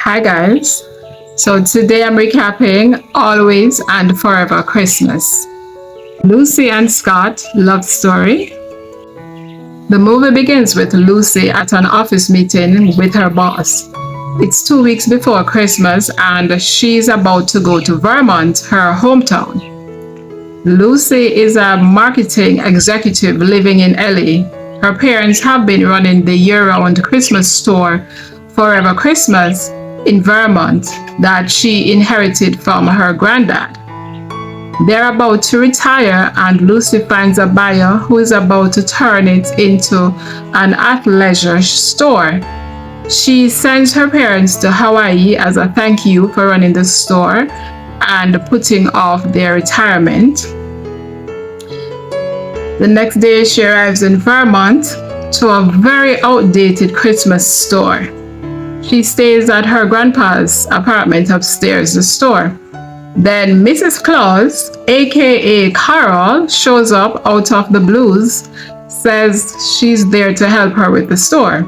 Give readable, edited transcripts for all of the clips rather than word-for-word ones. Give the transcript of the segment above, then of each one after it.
Hi guys. So today I'm recapping Always and Forever Christmas. Lucy and Scott love story. The movie begins with Lucy at an office meeting with her boss. It's 2 weeks before Christmas and she's about to go to Vermont, her hometown. Lucy is a marketing executive living in LA. Her parents have been running the year-round Christmas store Forever Christmas in Vermont that she inherited from her granddad. They're about to retire and Lucy finds a buyer who is about to turn it into an athleisure store. She sends her parents to Hawaii as a thank you for running the store and putting off their retirement. The next day she arrives in Vermont to a very outdated Christmas store. She stays at her grandpa's apartment upstairs the store. Then Mrs. Claus, aka Carol, shows up out of the blues, says she's there to help her with the store.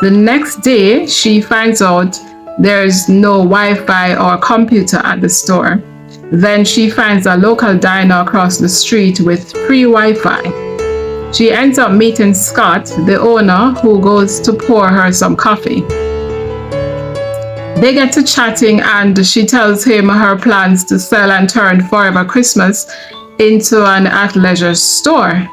The next day, she finds out there's no Wi-Fi or computer at the store. Then she finds a local diner across the street with free Wi-Fi. She ends up meeting Scott, the owner, who goes to pour her some coffee. They get to chatting and she tells him her plans to sell and turn Forever Christmas into an athleisure store.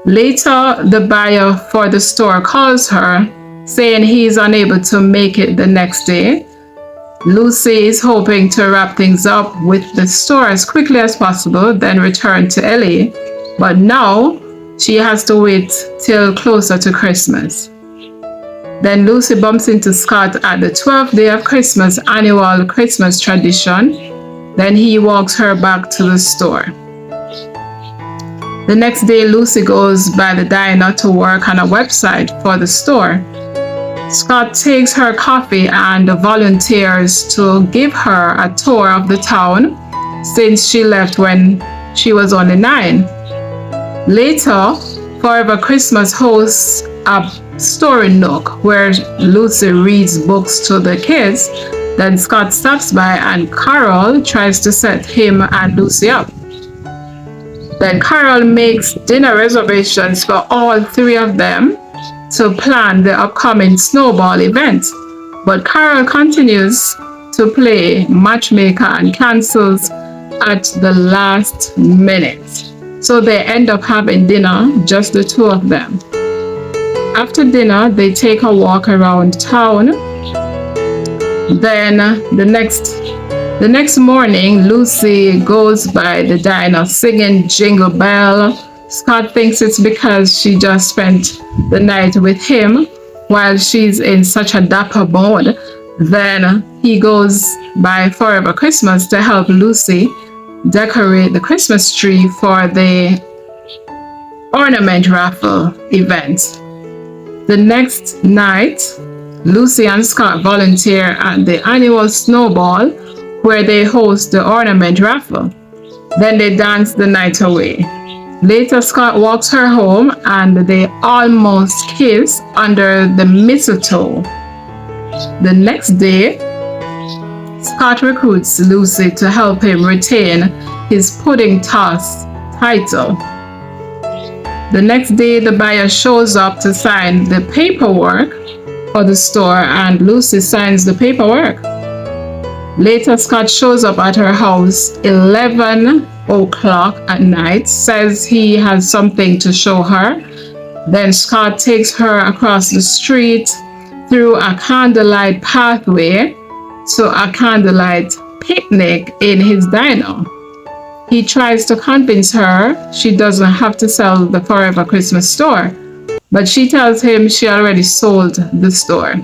Later, the buyer for the store calls her, saying he's unable to make it the next day. Lucy is hoping to wrap things up with the store as quickly as possible, then return to LA. But now, she has to wait till closer to Christmas. Then Lucy bumps into Scott at the 12th day of Christmas annual Christmas tradition. Then he walks her back to the store. The next day, Lucy goes by the diner to work on a website for the store. Scott takes her coffee and volunteers to give her a tour of the town since she left when she was only 9. Later, Forever Christmas hosts a story nook where Lucy reads books to the kids. Then Scott stops by and Carol tries to set him and Lucy up. Then Carol makes dinner reservations for all three of them to plan the upcoming snowball event. But Carol continues to play matchmaker and cancels at the last minute. So they end up having dinner, just the two of them. After dinner, they take a walk around town. Then the next morning, Lucy goes by the diner singing Jingle Bell. Scott thinks it's because she just spent the night with him while she's in such a dapper mode. Then he goes by Forever Christmas to help Lucy decorate the Christmas tree for the ornament raffle event. The next night, Lucy and Scott volunteer at the annual snowball where they host the ornament raffle. Then they dance the night away. Later, Scott walks her home and they almost kiss under the mistletoe. The next day, Scott recruits Lucy to help him retain his pudding toss title. The next day, the buyer shows up to sign the paperwork for the store and Lucy signs the paperwork. Later, Scott shows up at her house 11 o'clock at night, says he has something to show her. Then Scott takes her across the street through a candlelight pathway to a candlelight picnic in his diner. He tries to convince her she doesn't have to sell the Forever Christmas store, but she tells him she already sold the store.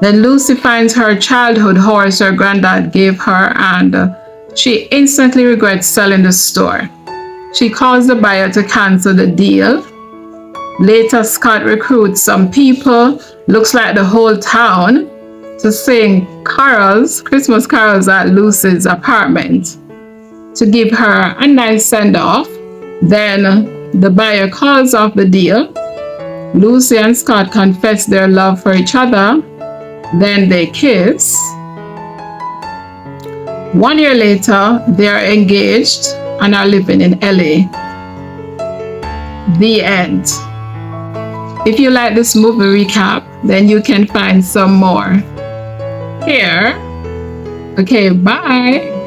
Then Lucy finds her childhood horse her granddad gave her and she instantly regrets selling the store. She calls the buyer to cancel the deal. Later, Scott recruits some people, looks like the whole town, to sing Christmas carols at Lucy's apartment to give her a nice send-off. Then the buyer calls off the deal. Lucy and Scott confess their love for each other. Then they kiss. 1 year later, they are engaged and are living in LA. The end. If you like this movie recap, then you can find some more here. Okay, bye.